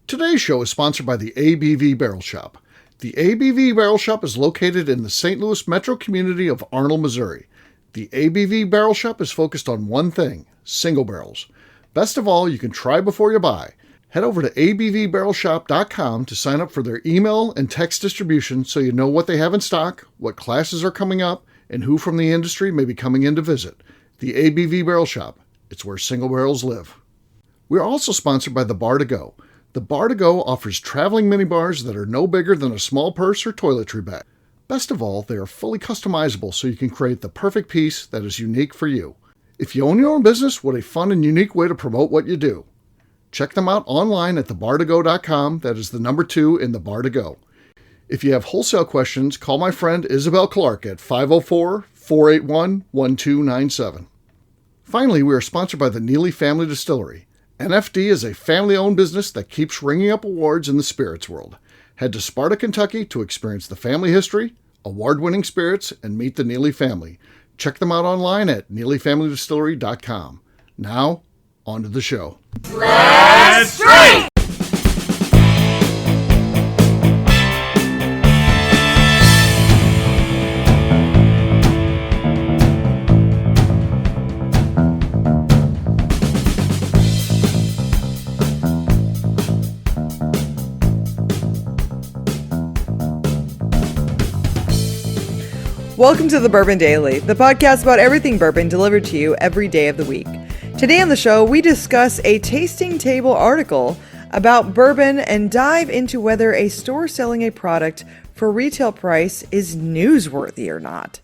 Today's show is sponsored by the ABV Barrel Shop. The ABV Barrel Shop is located in the St. Louis metro community of Arnold, Missouri. The ABV Barrel Shop is focused on one thing, single barrels. Best of all, you can try before you buy. Head over to abvbarrelshop.com to sign up for their email and text distribution so you know what they have in stock, what classes are coming up, and who from the industry may be coming in to visit. The ABV Barrel Shop. It's where single barrels live. We are also sponsored by the Bar to Go. The Bar to Go offers traveling minibars that are no bigger than a small purse or toiletry bag. Best of all, they are fully customizable so you can create the perfect piece that is unique for you. If you own your own business, what a fun and unique way to promote what you do. Check them out online at thebar2go.com. That is the number 2 in the Bar to Go. If you have wholesale questions, call my friend Isabel Clark at 504-481-1297. Finally, we are sponsored by the Neely Family Distillery. NFD is a family-owned business that keeps ringing up awards in the spirits world. Head to Sparta, Kentucky to experience the family history, award-winning spirits, and meet the Neely family. Check them out online at neelyfamilydistillery.com. Now, on to the show. Let's drink! Welcome to the Bourbon Daily, the podcast about everything bourbon delivered to you every day of the week. Today on the show, we discuss a tasting table article about bourbon and dive into whether a store selling a product for retail price is newsworthy or not.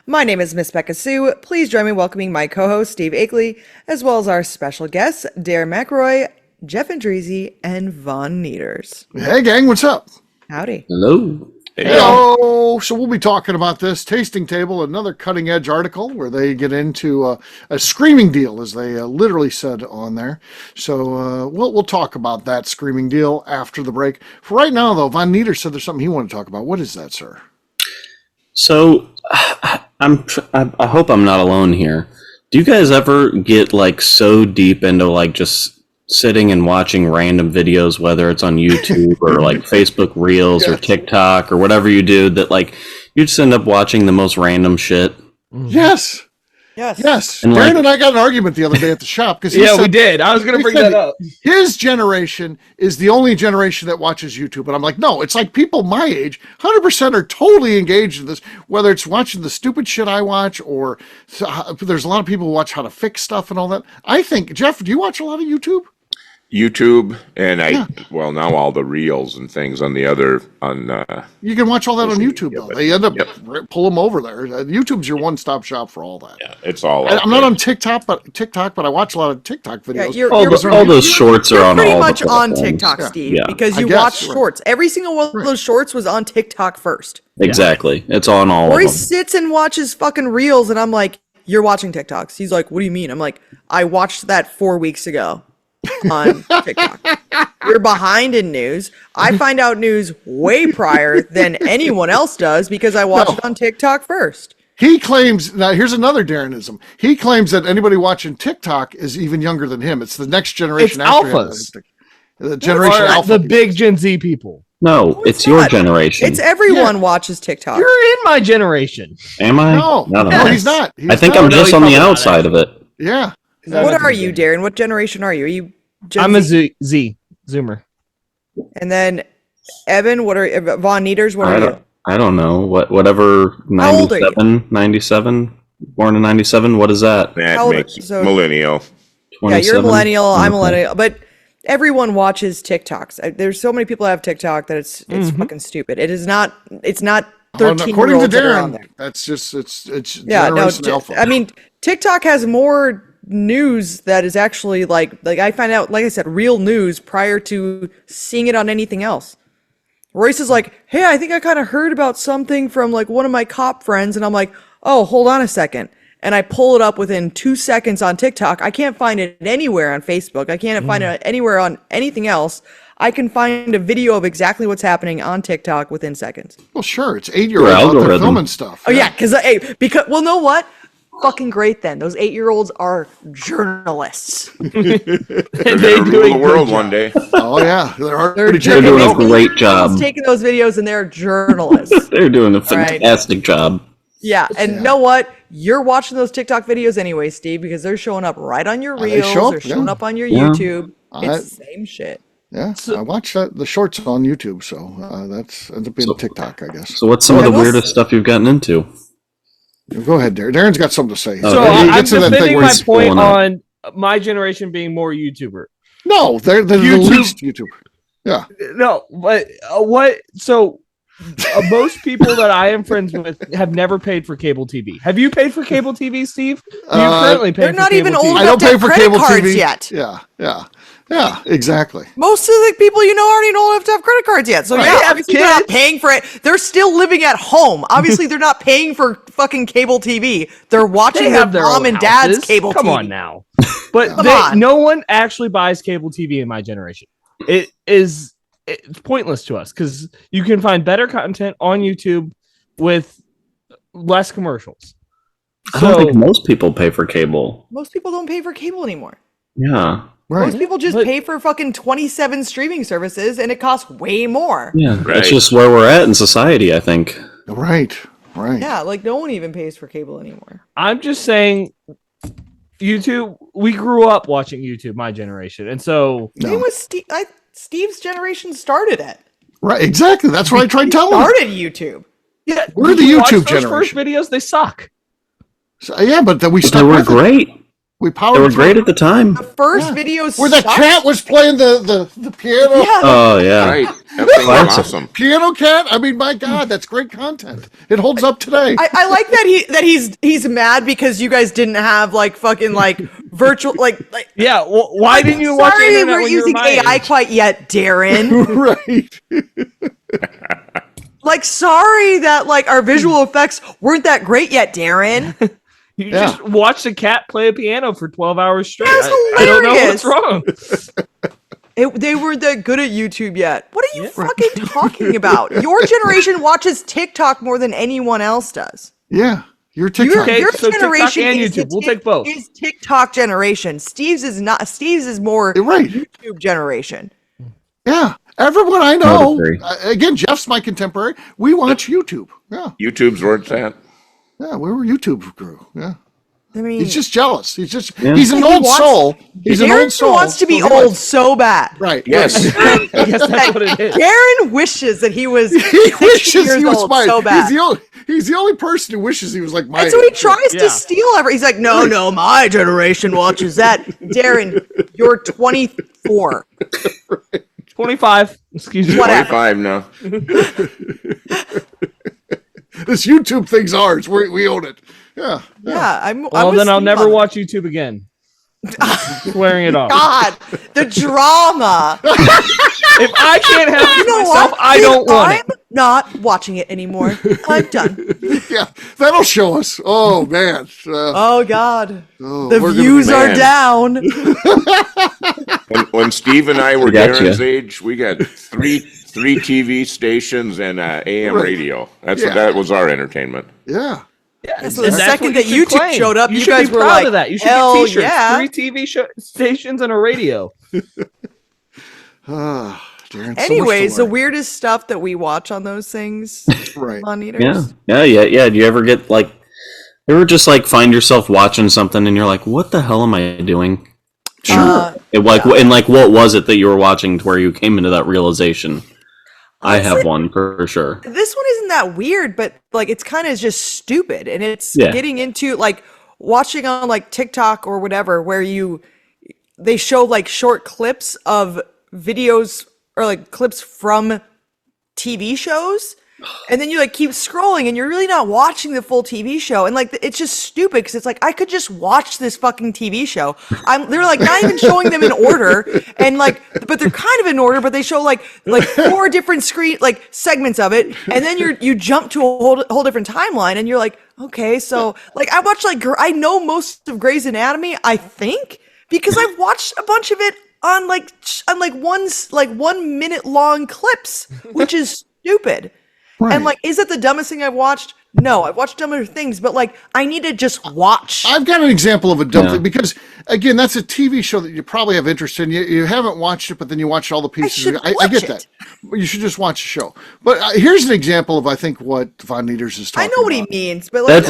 My name is Miss Beka Sue. Please join me in welcoming my co-host, Steve Akeley, as well as our special guests, Darren McElroy, Jeff Andreezy, and Von Nieters. Hey, gang, what's up? Howdy. Hello. Hello. So we'll be talking about this tasting table, another cutting edge article where they get into a screaming deal, as they literally said on there. So we'll talk about that screaming deal after the break. For right now, though, Von Nieder said there's something he wanted to talk about. What is that, sir? So I hope I'm not alone here. Do you guys ever get like so deep into like just sitting and watching random videos, whether it's on YouTube or like Facebook Reels or TikTok or whatever you do, that like you just end up watching the most random shit? Yes. And Darren and I got an argument the other day at the shop because we did. I was going to bring that up. His generation is the only generation that watches YouTube, and I'm like, no, it's like people my age, 100% are totally engaged in this. Whether it's watching the stupid shit I watch, or there's a lot of people who watch how to fix stuff and all that. I think, Jeff, do you watch a lot of YouTube? YouTube, and now all the reels and things on the other you can watch all that on YouTube though. They end up pull them over there. YouTube's your one-stop shop for all that. Yeah, it's all. I'm not on TikTok, but I watch a lot of TikTok videos. Yeah, all those shorts are on pretty all much the on platforms. TikTok, Steve, Yeah. because you watch shorts. Every single one of those shorts was on TikTok first. Exactly, it's on all Or of he them. sits and watches fucking reels, and I'm like, "You're watching TikToks." He's like, "What do you mean?" I'm like, "I watched that 4 weeks ago on TikTok." You're behind in news. I find out news way prior than anyone else does because I watch it on TikTok first. He claims, now here's another Darrenism. He claims that anybody watching TikTok is even younger than him. It's the next generation. It's after alphas. him. The generation alpha. The big Gen Z people. No, it's your not. generation. It's everyone watches TikTok. You're in my generation. Am I? No, I don't know. he's not. I think I'm just on the outside of it. Yeah. What are you, Darren? What generation are you? Are you Gen I'm a Z? Zoomer. And then Evan, what are Von Nieters? What are you? I don't know. Whatever. How old are you? 97, born in 97. What is that? That How old- makes you so- millennial. Yeah, you're a 27? millennial. I'm a Okay. millennial. But everyone watches TikToks. There's so many people that have TikTok that it's fucking stupid. It's not 13-year-olds According to that are on Darren, there. that's just it's Yeah, no. generation alpha. I mean, TikTok has more news that is actually like I find out, like I said, real news prior to seeing it on anything else. Royce is like, "Hey, I think I kind of heard about something from like one of my cop friends," and I'm like, "Oh, hold on a second." And I pull it up within 2 seconds on TikTok. I can't find it anywhere on Facebook. I can't find it anywhere on anything else. I can find a video of exactly what's happening on TikTok within seconds. Well, sure, it's 8-year-olds out there filming stuff. Oh yeah, because know what? fucking great then. Those 8-year-olds are journalists. They're They gonna do rule a the world good one day. Oh yeah, they're already They're doing a taking great Someone's job. taking those videos and they're journalists. They're doing a right. fantastic job. Yeah, and you know what? You're watching those TikTok videos anyway, Steve, because they're showing up right on your They reels. show up, They're showing yeah. up on your Yeah. YouTube. It's the same shit. Yeah, I watch the shorts on YouTube, so that's ends up being TikTok, I guess. So what's some of the we'll weirdest stuff you've gotten into? Go ahead, Darren. Darren's got something to say. So Okay. I'm Gets to that thing defending where my he's point pulling up. on my generation being more YouTuber. No, they're the YouTube. least YouTube. Yeah, No, but what? So most people that I am friends with have never paid for cable TV. Have you paid for cable TV, Steve? You currently pay They're for not cable even TV. old I enough don't to pay have for credit cable cards TV yet. Yeah, exactly. Most of the people you know aren't even old enough to have credit cards yet. So Right. yeah, They have obviously they're not kids. paying for it. They're still living at home. Obviously, they're not paying for fucking cable TV. They're watching They their have their mom own and dad's houses. cable Come TV. on now. But Come on. no one actually buys cable TV in my generation. It's pointless to us because you can find better content on YouTube with less commercials. I don't think most people pay for cable. Most people don't pay for cable anymore. Yeah. Right. Most people just But- pay for fucking 27 streaming services and it costs way more. Yeah. Right. That's just where we're at in society, I think. Right. Yeah, like no one even pays for cable anymore. I'm just saying, YouTube. We grew up watching YouTube, my generation, and so It was Steve's generation started it. Right. Exactly. That's what I tried telling him. Started YouTube. yeah, We're did the you watch YouTube those first generation. videos. They suck. So, yeah, but then we But stuck they were with it. great. We powered They were through great it. at the time. The first videos Where the sucked. cat was playing the piano. Yeah, Oh, yeah. Right. That thing was Classic. awesome. Piano cat. I mean, my God, that's great content. It holds up today. I like that he's mad because you guys didn't have like fucking like virtual like Yeah. Well, why didn't you watch the sorry we internet weren't when you were using my AI age? quite yet, Darren. Right. Like sorry that like our visual effects weren't that great yet, Darren. You Yeah. just watched a cat play a piano for 12 hours straight. That's I don't know hilarious. what's wrong. They weren't that good at YouTube yet. What are you fucking talking about? Your generation watches TikTok more than anyone else does. Yeah. You're TikTok. Okay, Your so TikTok generation and is the YouTube. We'll take both. Is TikTok generation. Steve's is not. Steve's is more You're right. YouTube generation. Yeah. Everyone I I know. would agree. Again, Jeff's my contemporary. We watch YouTube. Yeah. YouTube's where it's at. Yeah. We were YouTube crew. Yeah. I mean, He's just jealous. He's just, Yeah. he's an He old wants- soul. He's an Darren old soul. wants to be So he old likes- so bad. Right. Yes. I guess that's what it is. Darren wishes that he was He 60 wishes years he was old mine. so bad. He's the only person who wishes he was like my And so he age. tries Yeah. to steal everything. He's like, no, my generation watches that. Darren, you're 24. 25. Excuse me. Whatever. 25 now. This YouTube thing's ours. We own it. Yeah. Yeah, I Well, was then I'll Steve never on it. watch YouTube again. Swearing it off. God, the drama. If I can't help You know myself, what? I don't want I'm it. not watching it anymore. I'm done. Yeah. That'll show us. Oh man. Oh God, Oh, the we're gonna views be are mad. down. When Steve and I were Gotcha. Darren's age, we got three TV stations and AM Right. radio. Yeah. That was our entertainment. Yeah. So the second that YouTube showed up, you should guys be were proud like, of that. You should hell get t-shirts, yeah. 3 TV stations and a radio. Darren, so much to Anyways, the learn. weirdest stuff that we watch on those things Right. on Nieters. Yeah. Do you ever get like, you ever just like find yourself watching something and you're like, what the hell am I doing? Sure. And like, what was it that you were watching to where you came into that realization? I have one for sure. This one isn't that weird, but like it's kind of just stupid, and it's Yeah. getting into like watching on like TikTok or whatever, where they show like short clips of videos or like clips from TV shows, and then you like keep scrolling, and you're really not watching the full TV show, and like it's just stupid because it's like I could just watch this fucking TV show. They're like not even showing them in order, and like but they're kind of in order, but they show like 4 different screen like segments of it, and then you jump to a whole different timeline, and you're like, okay, so like I watch I know most of Grey's Anatomy, I think, because I've watched a bunch of it on like 1 minute long clips, which is stupid. Right. And like, is it the dumbest thing I've watched? No, I've watched dumber things, but like I need to just watch. I've got an example of a dumb Yeah. thing because, again, that's a TV show that you probably have interest in. You haven't watched it, but then you watch all the pieces. should I watch get it. that. But you should just watch the show. But here's an example of, I think, what Von Nieters is I talking know what he about. means, but like,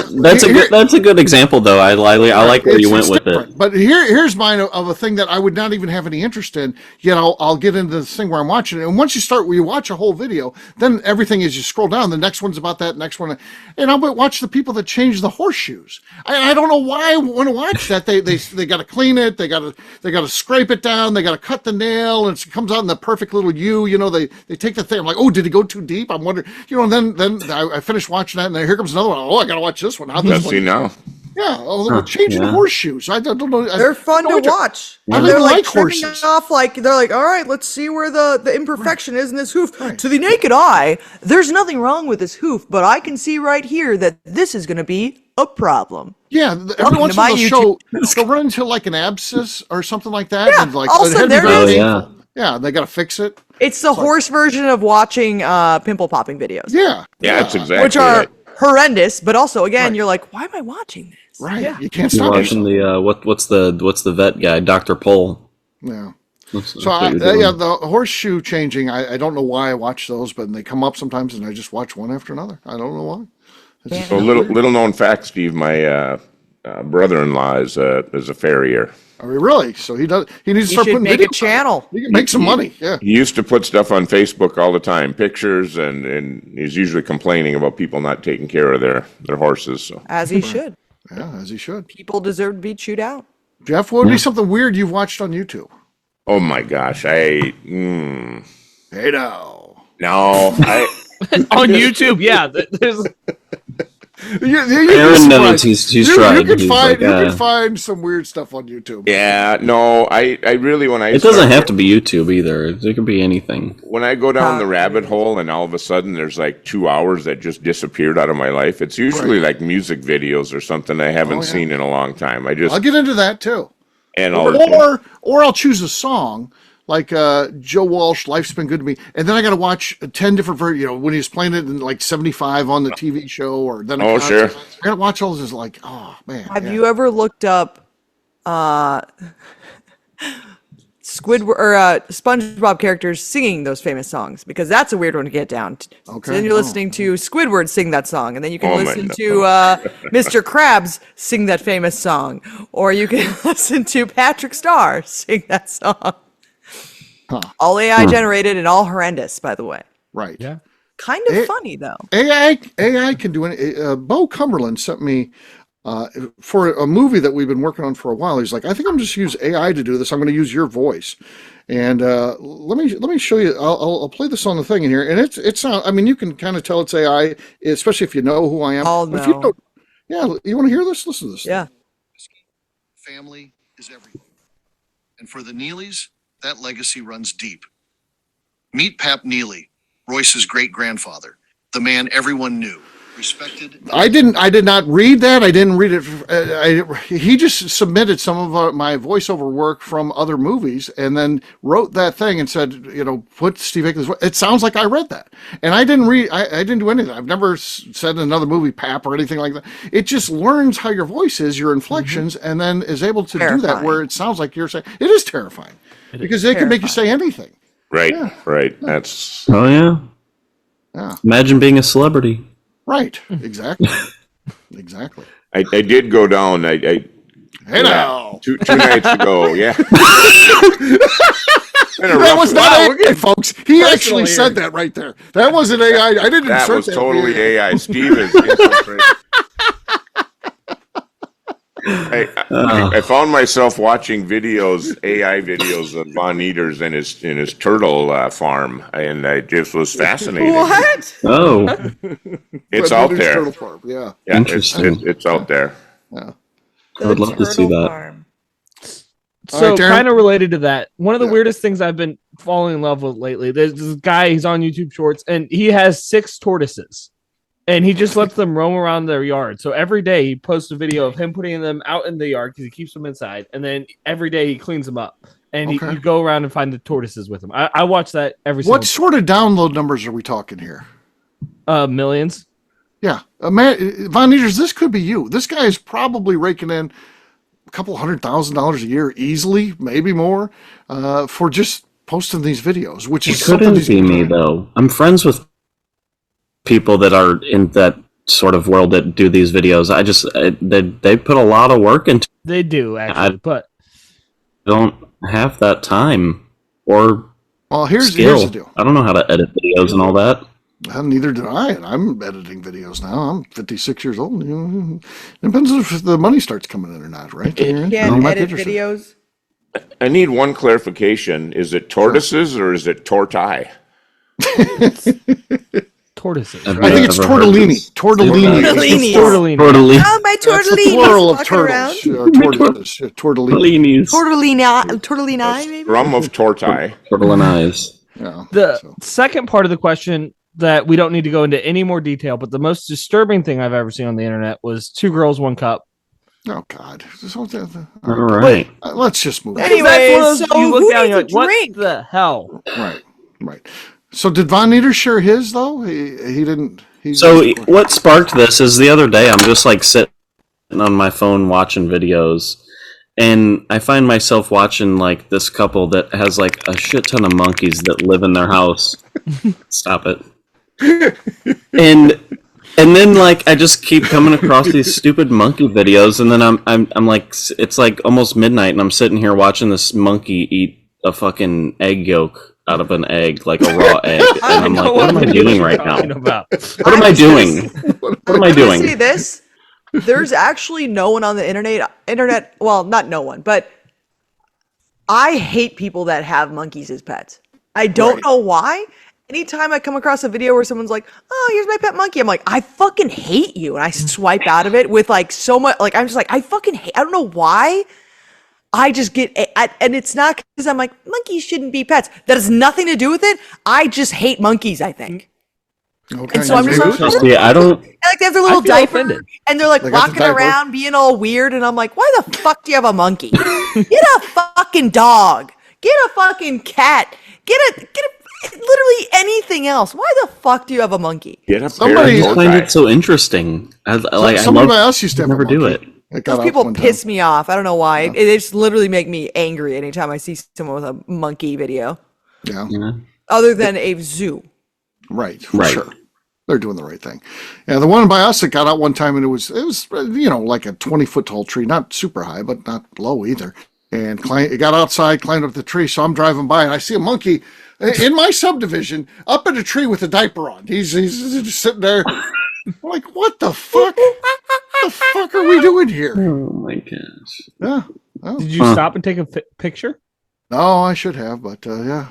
That's a good example though. I like where you went It's with different. it. But here's mine of a thing that I would not even have any interest in. Yet I'll get into this thing where I'm watching it. And once you start, where you watch a whole video, then everything is you scroll down. The next one's about that. Next one, and I'll watch the people that change the horseshoes. I don't know why I want to watch that. They got to clean it. They got to scrape it down. They got to cut the nail, and it comes out in the perfect little U. You know, they take the thing. I'm like, oh, did he go too deep? I'm wondering. You know, and then I finish watching that, and then here comes another one. Oh, I got to watch this one. How this Let's one? see now. Yeah, they're changing yeah. horseshoes. I don't know. they're fun to watch. I They're don't like like trimming horses. off, like they're like, all right, let's see where the imperfection is in this hoof. To the naked eye, there's nothing wrong with this hoof, but I can see right here that this is going to be a problem. Yeah, every once in a my while YouTube- they'll run into like an abscess or something like that. Yeah, and like, all of a it'd sudden be there very it is. painful. Yeah, they got to fix it. It's the horse version of watching pimple popping videos, Yeah, Yeah, that's exactly which are right. horrendous. But also, again, Right. you're like, why am I watching this? right. Yeah. You can't You're stop watching yourself. the what's the vet guy, Dr. Pole. Yeah. That's So what you're doing. yeah, the horseshoe changing. I don't know why I watch those, but they come up sometimes, and I just watch one after another. I don't know why. It's just So little known fact, Steve. My brother-in-law is a farrier. I mean, really. So he does. He needs to You start should putting make a videos. channel. He can make some money. Yeah. He used to put stuff on Facebook all the time, pictures, and he's usually complaining about people not taking care of their horses. So As he should. Yeah, as he should. People deserve to be chewed out. Jeff, what would be something weird you've watched on YouTube? oh my gosh, Hey now. no, On YouTube, yeah. There's Darren knows he's tried. You can He's find like, you can find some weird stuff on YouTube. yeah, no, I really when I It doesn't have to be YouTube either. It could be anything. when I go down the rabbit hole and all of a sudden there's like 2 hours that just disappeared out of my life. It's usually like music videos or something I haven't seen in a long time. I just I'll get into that too. and all Or I'll choose a song like Joe Walsh, "Life's Been Good to Me," and then I got to watch 10 different versions. You know, when he's playing it in like 75 on the TV show, or then Oh, sure. I got to watch all this. Like, oh man, Have you ever looked up Squidward or SpongeBob characters singing those famous songs? Because that's a weird one to get down. So Okay. then you're listening to Squidward sing that song, and then you can Oh, my listen God. to Mr. Krabs sing that famous song, or you can listen to Patrick Starr sing that song. All AI generated and all horrendous, by the way. right? Yeah. Kind of funny though. AI can do it. Bo Cumberland sent me for a movie that we've been working on for a while. He's like, I think I'm just use AI to do this. I'm going to use your voice. And let me show you. I'll play this on the thing in here, and it's not. I mean, you can kind of tell it's AI, especially if you know who I am. Oh, But if you no. don't, yeah, you want to hear this? Listen to this. Yeah. Family is everything. And for the Neelys, that legacy runs deep. Meet Pap Neely, Royce's great-grandfather, the man everyone knew, respected. I did not read that. I didn't read it. He just submitted some of my voiceover work from other movies and then wrote that thing and said, you know, put Steve Akeley's voice. It sounds like I read that. And I didn't read, I didn't do anything. I've never said in another movie, Pap, or anything like that. It just learns how your voice is, your inflections, and then is able to do that Terrifying. where it sounds like you're saying. It is terrifying because they can make you say anything. right. That's Oh yeah. Yeah. Imagine being a celebrity. Right. Exactly. Exactly. I did go down. Hey now. two nights ago. Yeah. That was not Wow, AI, folks. He actually said that right there. That wasn't AI. I didn't That insert was that. totally AI. Steve is infiltrated. I found myself watching AI videos of Von Nieters in his turtle farm, and I just was fascinated. What? Oh, It's Red out Leader's there. Turtle Farm, yeah. Yeah, Interesting. it's out there. I would love to see Turtle that. Farm. All So right, Darren. kind of related to that, one of the Yeah. weirdest things I've been falling in love with lately. There's this guy, he's on YouTube Shorts, and he has 6 tortoises, and he just lets them roam around their yard. So every day he posts a video of him putting them out in the yard because he keeps them inside, and then every day he cleans them up, and Okay. you go around and find the tortoises with him. I watch that every What single sort of download numbers are we talking here? millions. Yeah, Von Nieters, this could be you. This guy is probably raking in a couple $100,000 a year easily, maybe more, for just posting these videos. Which is It couldn't be me though. I'm friends with people that are in that sort of world that do these videos. They put a lot of work into. They do actually, but don't have that time or here's skill. the deal. I don't know how to edit videos and all that. Neither did I, and I'm editing videos now. I'm 56 years old. It depends if the money starts coming in or not, right? You can't edit videos. I need one clarification. Is it tortoises or is it tortai? Tortoises. I think it's tortellini. Tortellini. Tortellini. Oh, my That's the tortellini. plural of turtles. Tortellini. Tortellini, maybe? Rum of tortai. Tortellinis. Yeah. The second part of the question that we don't need to go into any more detail, but the most disturbing thing I've ever seen on the internet was 2 girls, 1 cup. Oh God! All right. Let's just move on. Anyway, so you look who down, you're needs like, a drink? what the hell? Right. So did Von Nieters share his though? He didn't. So what sparked this is the other day I'm just like sitting on my phone watching videos, and I find myself watching like this couple that has like a shit ton of monkeys that live in their house. Stop it. And then like I just keep coming across these stupid monkey videos, and then I'm like, it's like almost midnight, and I'm sitting here watching this monkey eat a fucking egg yolk out of an egg, like a raw egg, and I'm like, what am I doing right now? What am I doing? What am I doing? Say this: there's actually no one on the internet. Well, not no one, but I hate people that have monkeys as pets. I don't know why. Anytime I come across a video where someone's like, "Oh, here's my pet monkey," I'm like, "I fucking hate you," and I swipe out of it with like so much. Like I'm just like, I fucking hate. I don't know why. I just get, and it's not because I'm like monkeys shouldn't be pets. That has nothing to do with it. I just hate monkeys. I think. Okay. And so I'm just like, I don't. Like they have their little diaper, offended. and they're like They got the walking diaper. around being all weird, and I'm like, why the fuck do you have a monkey? Get a fucking dog. Get a fucking cat. Get a literally anything else. Why the fuck do you have a monkey? Get a Somebody- pair I of find tortai. it so interesting. Somebody else used to have never a monkey. do it. It got Those out people one time. piss me off. I don't know why. They just literally make me angry anytime I see someone with a monkey video. Yeah. Other than a zoo. Right. For Right. sure. They're doing the right thing. Yeah, the one by us that got out one time, and it was like a 20-foot tall tree, not super high, but not low either. And it got outside, climbed up the tree. So I'm driving by, and I see a monkey in my subdivision up in a tree with a diaper on. He's just sitting there. I'm like, what the fuck? What the fuck are we doing here? Oh my gosh. Yeah. Oh. Did you stop and take a picture? No, I should have, but yeah.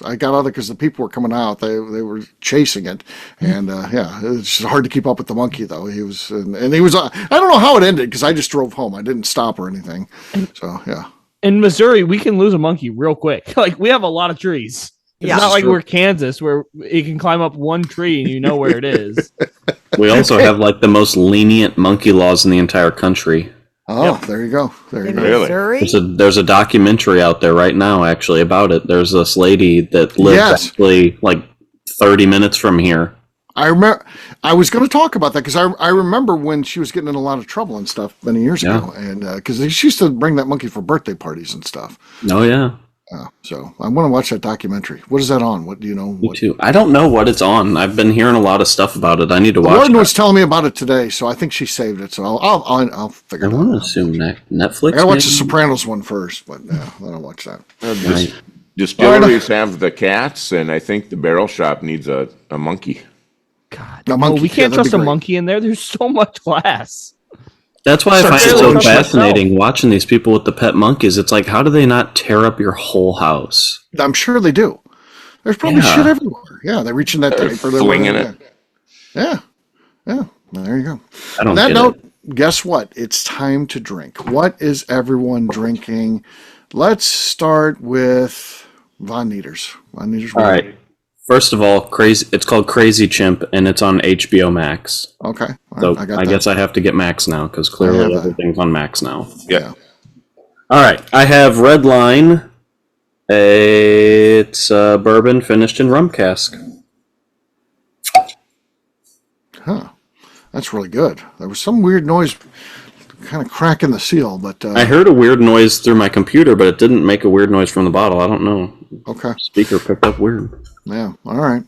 I got out of it because the people were coming out. They were chasing it, and it's just hard to keep up with the monkey though. He was, and he was. I don't know how it ended because I just drove home. I didn't stop or anything. So yeah. In Missouri, we can lose a monkey real quick. Like we have a lot of trees. It's Yeah. not like True. we're Kansas where it can climb up one tree and you know where it is. We also have like the most lenient monkey laws in the entire country. Oh, there you go. There you In go. Really? Missouri? There's a documentary out there right now actually about it. There's this lady that lives Yes. actually like 30 minutes from here. I remember. I was going to talk about that because I remember when she was getting in a lot of trouble and stuff many years ago, and because she used to bring that monkey for birthday parties and stuff. Oh yeah. So I want to watch that documentary. What is that on? What do you know? Me What, too. I don't know what it's on. I've been hearing a lot of stuff about it. I need to watch Lauren it. was telling me about it today, so I think she saved it. So I'll figure I it want to out. assume Netflix. I gotta watch the maybe? Sopranos one first, but yeah, then I'll watch that. Right. Distilleries have the cats, and I think the barrel shop needs a monkey. God, A monkey, we can't yeah, that'd trust be a great. monkey in there. There's so much glass. That's why I find it Certainly so trust fascinating watching these people with the pet monkeys. It's like, how do they not tear up your whole house? I'm sure they do. There's probably Yeah. shit everywhere. Yeah, they reach in that diaper. they flinging want it. Yeah. There you go. I don't On that get note, it. guess what? It's time to drink. What is everyone drinking? Let's start with Von Nieters. Von Nieters. All right. First of all, crazy. It's called Crazy Chimp, and it's on HBO Max. Okay. So I got I that. guess I have to get Max now because I clearly have that. everything's on Max now. Yeah. All right. I have Red Line. It's bourbon finished in rum cask. Huh. That's really good. There was some weird noise kind of cracking the seal, but... I heard a weird noise through my computer, but it didn't make a weird noise from the bottle. I don't know. Okay. Speaker picked up weird. Yeah, all right.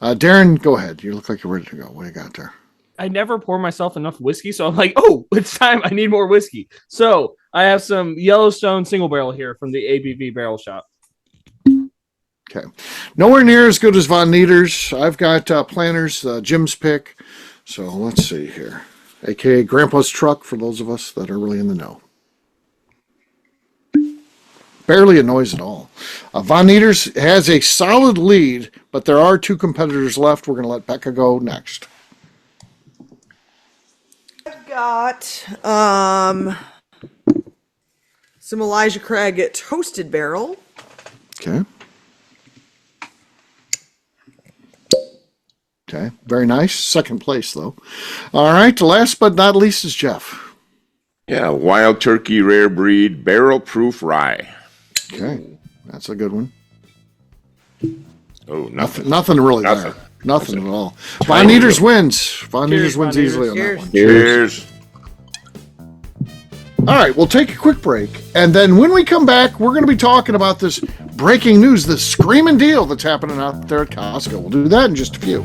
Darren, go ahead. You look like you're ready to go. What do you got there? I never pour myself enough whiskey, so I'm like, oh, it's time. I need more whiskey. So I have some Yellowstone single barrel here from the ABV Barrel Shop. Okay. Nowhere near as good as Von Nieters. I've got Planters, Jim's Pick. So let's see here. AKA Grandpa's Truck for those of us that are really in the know. Barely a noise at all. Von Nieters has a solid lead, but there are two competitors left. We're going to let Beka go next. I've got some Elijah Craig Toasted Barrel. Okay. Okay, very nice. Second place, though. All right, last but not least is Jeff. Yeah, Wild Turkey Rare Breed Barrel Proof Rye. Okay, that's a good one. Oh, nothing. Nothing really Nothing. there. Nothing at all. Von Nieters wins. Von Nieters wins easily on that one. Cheers. All right, we'll take a quick break. And then when we come back, we're going to be talking about this breaking news, this screaming deal that's happening out there at Costco. We'll do that in just a few.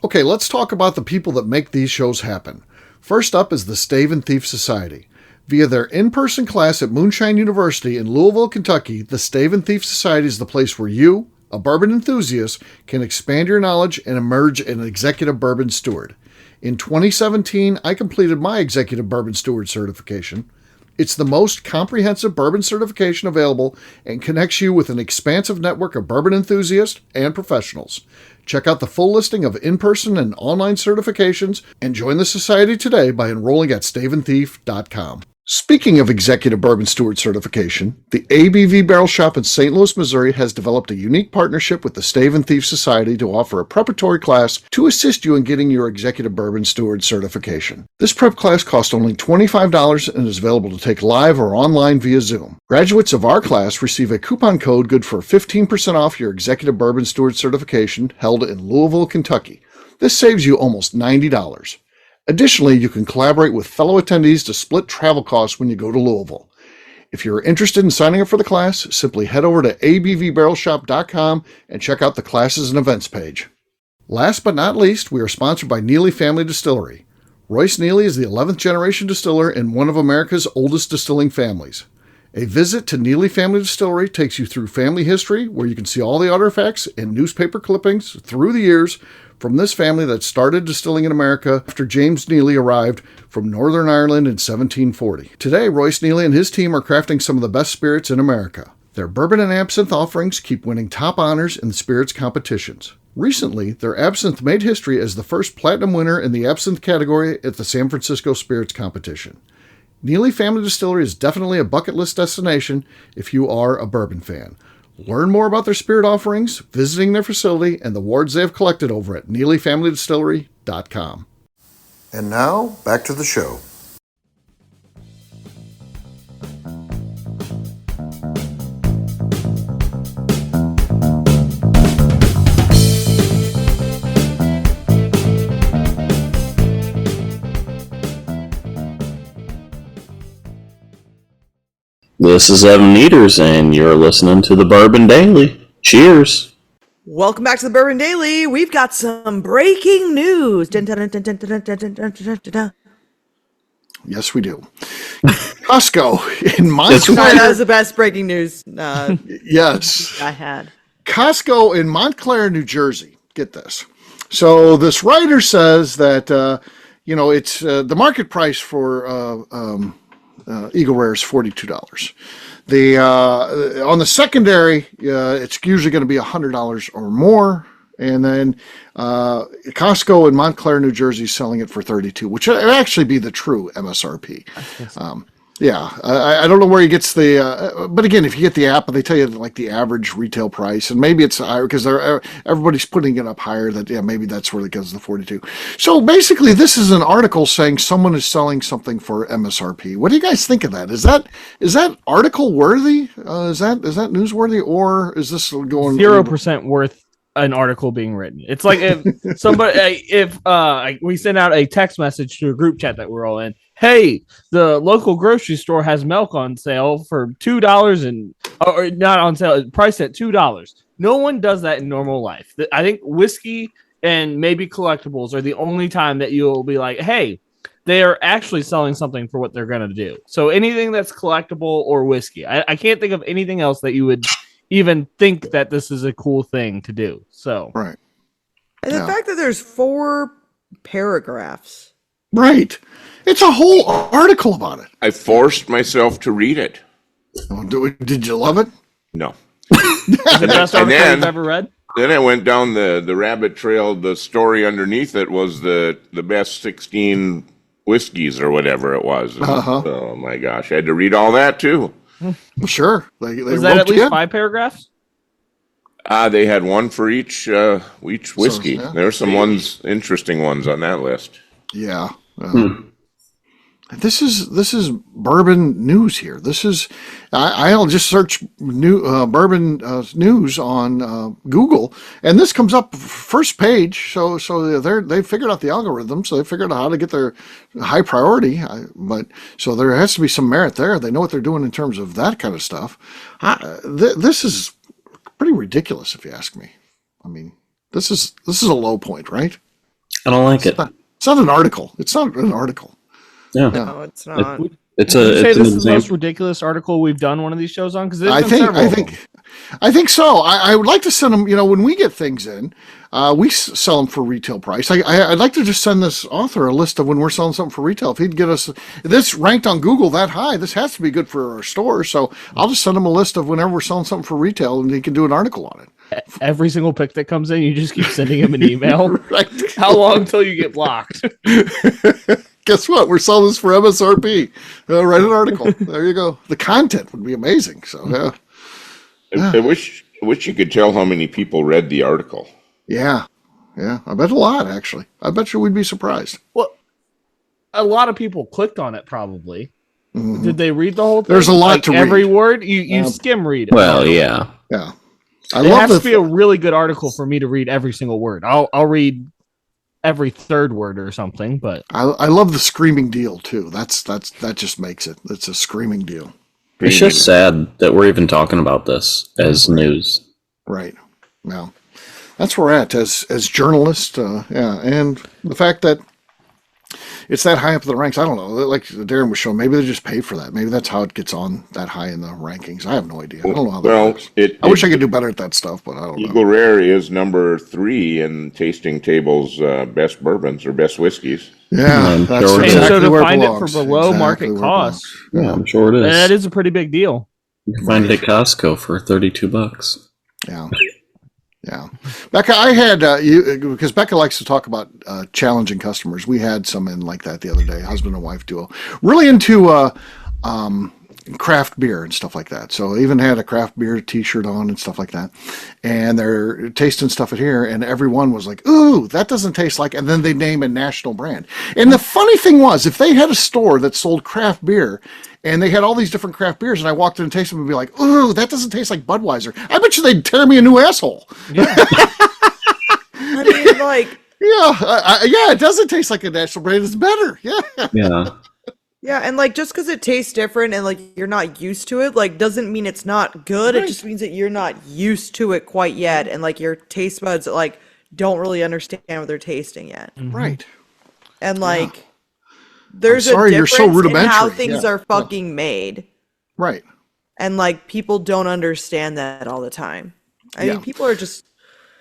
Okay, let's talk about the people that make these shows happen. First up is the Stave and Thief Society. Via their in-person class at Moonshine University in Louisville, Kentucky, the Stave and Thief Society is the place where you, a bourbon enthusiast, can expand your knowledge and emerge an executive bourbon steward. In 2017, I completed my executive bourbon steward certification. It's the most comprehensive bourbon certification available and connects you with an expansive network of bourbon enthusiasts and professionals. Check out the full listing of in-person and online certifications and join the society today by enrolling at staveandthief.com. Speaking of Executive Bourbon Steward certification, the ABV Barrel Shop in St. Louis, Missouri has developed a unique partnership with the Stave and Thief Society to offer a preparatory class to assist you in getting your Executive Bourbon Steward certification. This prep class costs only $25 and is available to take live or online via Zoom. Graduates of our class receive a coupon code good for 15% off your Executive Bourbon Steward certification held in Louisville, Kentucky. This saves you almost $90. Additionally, you can collaborate with fellow attendees to split travel costs when you go to Louisville. If you're interested in signing up for the class, simply head over to abvbarrelshop.com and check out the classes and events page. Last but not least, we are sponsored by Neely Family Distillery. Royce Neely is the 11th generation distiller in one of America's oldest distilling families. A visit to Neely Family Distillery takes you through family history, where you can see all the artifacts and newspaper clippings through the years from this family that started distilling in America after James Neely arrived from Northern Ireland in 1740. Today, Royce Neely and his team are crafting some of the best spirits in America. Their bourbon and absinthe offerings keep winning top honors in the spirits competitions. Recently, their absinthe made history as the first platinum winner in the absinthe category at the San Francisco Spirits Competition. Neely Family Distillery is definitely a bucket list destination if you are a bourbon fan. Learn more about their spirit offerings, visiting their facility, and the awards they have collected over at NeelyFamilyDistillery.com. And now, back to the show. This is Evan Nieters, and you're listening to the Bourbon Daily. Cheers. Welcome back to the Bourbon Daily. We've got some breaking news. Dun, dun, dun, dun, dun, dun, dun, dun, dun, dun, dun. Yes, we do. Costco in Sorry, that Montclair. was the best breaking news Yes. I had. Costco in Montclair, New Jersey. Get this. So this writer says that, it's the market price for Eagle Rare is $42. On the secondary, it's usually going to be $100 or more, and then Costco in Montclair, New Jersey, is selling it for $32, which would actually be the true MSRP. Yeah, I don't know where he gets the, but again, if you get the app, they tell you like the average retail price, and maybe it's higher because everybody's putting it up higher. That maybe that's where it goes to the 42. So basically, this is an article saying someone is selling something for MSRP. What do you guys think of that? Is that article worthy? Is that newsworthy, or is this going 0% worth an article being written? It's like if somebody, we send out a text message to a group chat that we're all in. Hey, the local grocery store has milk on sale for $2 or not on sale, priced at $2. No one does that in normal life. I think whiskey and maybe collectibles are the only time that you'll be like, hey, they are actually selling something for what they're going to do. So anything that's collectible or whiskey, I can't think of anything else that you would even think that this is a cool thing to do. So right? And the fact that there's 4 paragraphs. Right. It's a whole article about it. I forced myself to read it. Oh, did you love it? No. The best article you've ever read? Then I went down the rabbit trail. The story underneath it was the best 16 whiskeys or whatever it was. Oh my gosh, I had to read all that too. Sure. They was that at least 5 paragraphs? They had one for each whiskey. So, yeah. There were some interesting ones on that list. Yeah. This is bourbon news here. This is I'll just search bourbon news on Google, and this comes up first page. So they figured out the algorithm, so they figured out how to get their high priority. But so there has to be some merit there. They know what they're doing in terms of that kind of stuff. This is pretty ridiculous, if you ask me. I mean, this is a low point, right? I don't like it. It's not an article. It's not an article. Yeah. No, it's not. Would you say this is the most ridiculous article we've done one of these shows on? Because I think so. I would like to send them. When we get things in, we sell them for retail price. I'd like to just send this author a list of when we're selling something for retail. If he'd get us this ranked on Google that high, this has to be good for our store. So I'll just send him a list of whenever we're selling something for retail, and he can do an article on it. Every single pick that comes in, you just keep sending him an email. Right. How long until you get blocked? Guess what? We're selling this for MSRP. Write an article. There you go. The content would be amazing. So yeah. I wish you could tell how many people read the article. Yeah. I bet a lot, actually. I bet you we'd be surprised. Well, a lot of people clicked on it, probably. Mm-hmm. Did they read the whole thing? There's a lot to read. Every word? You skim read it. Well, yeah. Yeah. It has to be a really good article for me to read every single word. I'll read every third word or something, but I love the screaming deal too. That just makes it. It's a screaming deal. It's just sad that we're even talking about this as news. Right. Now, that's where we're at as journalists. And the fact that it's that high up in the ranks, I don't know. Like Darren was showing, maybe they just pay for that. Maybe that's how it gets on that high in the rankings. I have no idea. I don't know how that works. I wish I could do better at that stuff, but I don't know. Eagle Rare is number 3 in Tasting Table's best bourbons or best whiskeys. Yeah, that's sure exactly so to where it find it belongs. for below market cost. Yeah, I'm sure it is. That is a pretty big deal. You can find it at Costco for $32. Yeah. Yeah. Becca, I had, because Becca likes to talk about challenging customers. We had some in like that the other day, husband and wife duo. Really into craft beer and stuff like that. So even had a craft beer t-shirt on and stuff like that. And they're tasting stuff in here, and everyone was like, ooh, that doesn't taste like, and then they name a national brand. And the funny thing was, if they had a store that sold craft beer, and they had all these different craft beers, and I walked in and tasted them and be like, ooh, that doesn't taste like Budweiser. I bet you they'd tear me a new asshole. Yeah. I mean, like... Yeah, it doesn't taste like a national brand. It's better. Yeah. Yeah, and like just because it tastes different and like you're not used to it, like doesn't mean it's not good. Right. It just means that you're not used to it quite yet, and like your taste buds like don't really understand what they're tasting yet. Mm-hmm. Right. And like there's a difference in how things are fucking made. Right. And like people don't understand that all the time. I mean, people are just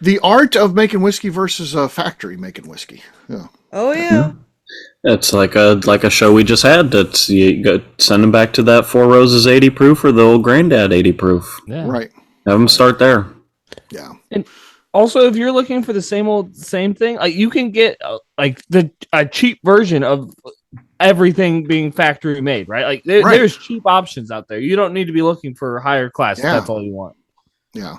the art of making whiskey versus a factory making whiskey. Yeah. Oh yeah. It's like a show we just had. That's you go send them back to that Four Roses 80 proof or the old Granddad 80 proof. Yeah. Right. Have them start there. Yeah. And also, if you're looking for the same thing, like you can get like a cheap version of everything being factory made, right? Like there's cheap options out there. You don't need to be looking for higher class if that's all you want. Yeah.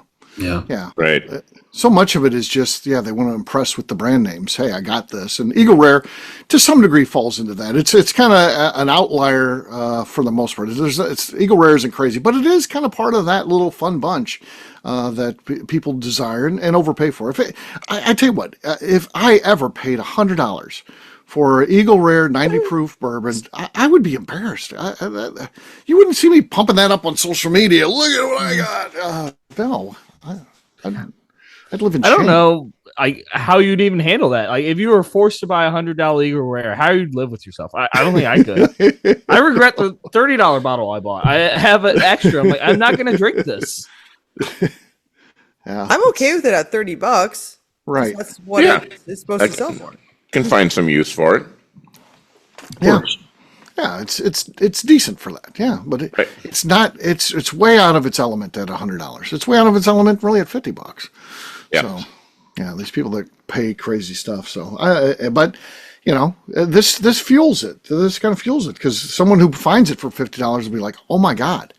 Right. So much of it is just, they want to impress with the brand names. Hey, I got this. And Eagle Rare, to some degree, falls into that. It's kind of an outlier for the most part. Eagle Rare isn't crazy, but it is kind of part of that little fun bunch that people desire and overpay for. I tell you what, if I ever paid $100 for Eagle Rare 90 proof bourbon, I would be embarrassed. You wouldn't see me pumping that up on social media. Look at what I got. No, I'd live in shame. I don't know how you'd even handle that. Like if you were forced to buy $100 Eagle Rare, how you'd live with yourself. I don't think I could. I regret the $30 bottle I bought. I have an extra. I'm like, I'm not going to drink this. I'm okay with it at $30. Right. That's what it's supposed to sell for. Can find some use for it. Yeah. Yeah, it's decent for that. Yeah, but it's not. It's way out of its element at $100. It's way out of its element really at $50. Yeah. So, these people that pay crazy stuff. So, but this fuels it. This kind of fuels it because someone who finds it for $50 will be like, oh my god,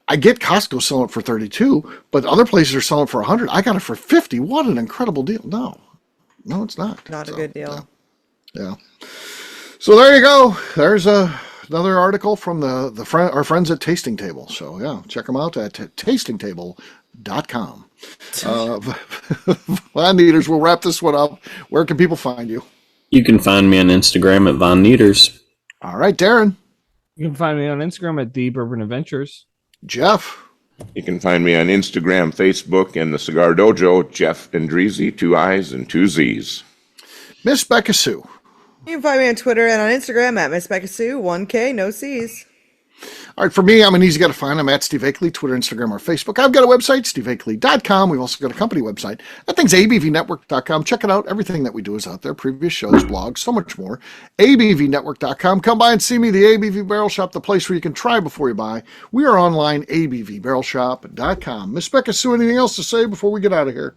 I get Costco selling it for $32, but other places are selling it for $100. I got it for $50. What an incredible deal! No, it's not. Not a good deal. Yeah. So there you go. There's another article from our friends at Tasting Table. So check them out at tastingtable.com. Von Nieters, we'll wrap this one up. Where can people find you? You can find me on Instagram at Von Nieters. All right, Darren. You can find me on Instagram at The Bourbon Adventures. Jeff. You can find me on Instagram, Facebook, and the Cigar Dojo, Jeff Andreezy, 2 I's and 2 Z's. Miss Beka Sue. You can find me on Twitter and on Instagram at Miss Beka Sue, 1K, no C's. All right, for me, I'm an easy guy to find. I'm at Steve Akeley, Twitter, Instagram, or Facebook. I've got a website, steveakeley.com. We've also got a company website. That thing's abvnetwork.com. Check it out. Everything that we do is out there. Previous shows, blogs, so much more. abvnetwork.com. Come by and see me, the ABV Barrel Shop, the place where you can try before you buy. We are online, abvbarrelshop.com. Miss Beka Sue, anything else to say before we get out of here?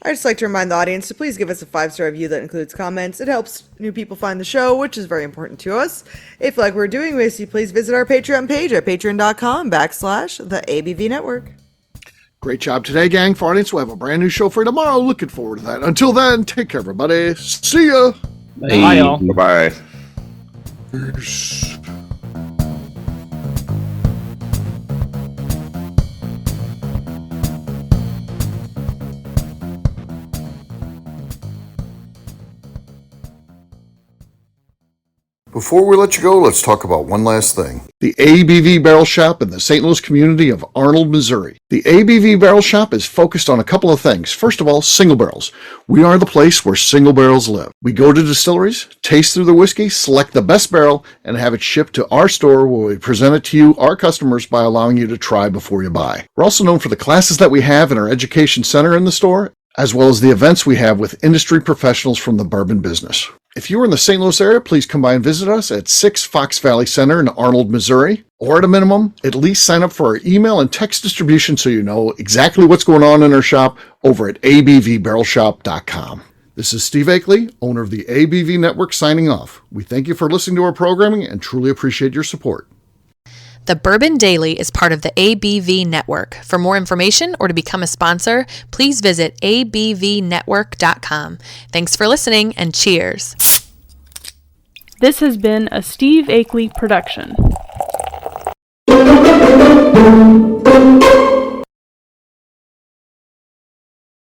I'd just like to remind the audience to please give us a 5-star review that includes comments. It helps new people find the show, which is very important to us. If, like we're doing this, please visit our Patreon page at patreon.com/the ABV Network. Great job today, gang. For audience, we'll have a brand new show for you tomorrow. Looking forward to that. Until then, take care, everybody. See ya. Bye, y'all. Bye-bye. Before we let you go, let's talk about one last thing. The ABV Barrel Shop in the St. Louis community of Arnold, Missouri. The ABV Barrel Shop is focused on a couple of things. First of all, single barrels. We are the place where single barrels live. We go to distilleries, taste through the whiskey, select the best barrel, and have it shipped to our store where we present it to you, our customers, by allowing you to try before you buy. We're also known for the classes that we have in our education center in the store, as well as the events we have with industry professionals from the bourbon business. If you're in the St. Louis area, please come by and visit us at 6 Fox Valley Center in Arnold, Missouri. Or at a minimum, at least sign up for our email and text distribution so you know exactly what's going on in our shop over at abvbarrelshop.com. This is Steve Akeley, owner of the ABV Network, signing off. We thank you for listening to our programming and truly appreciate your support. The Bourbon Daily is part of the ABV Network. For more information or to become a sponsor, please visit abvnetwork.com. Thanks for listening and cheers. This has been a Steve Akeley production.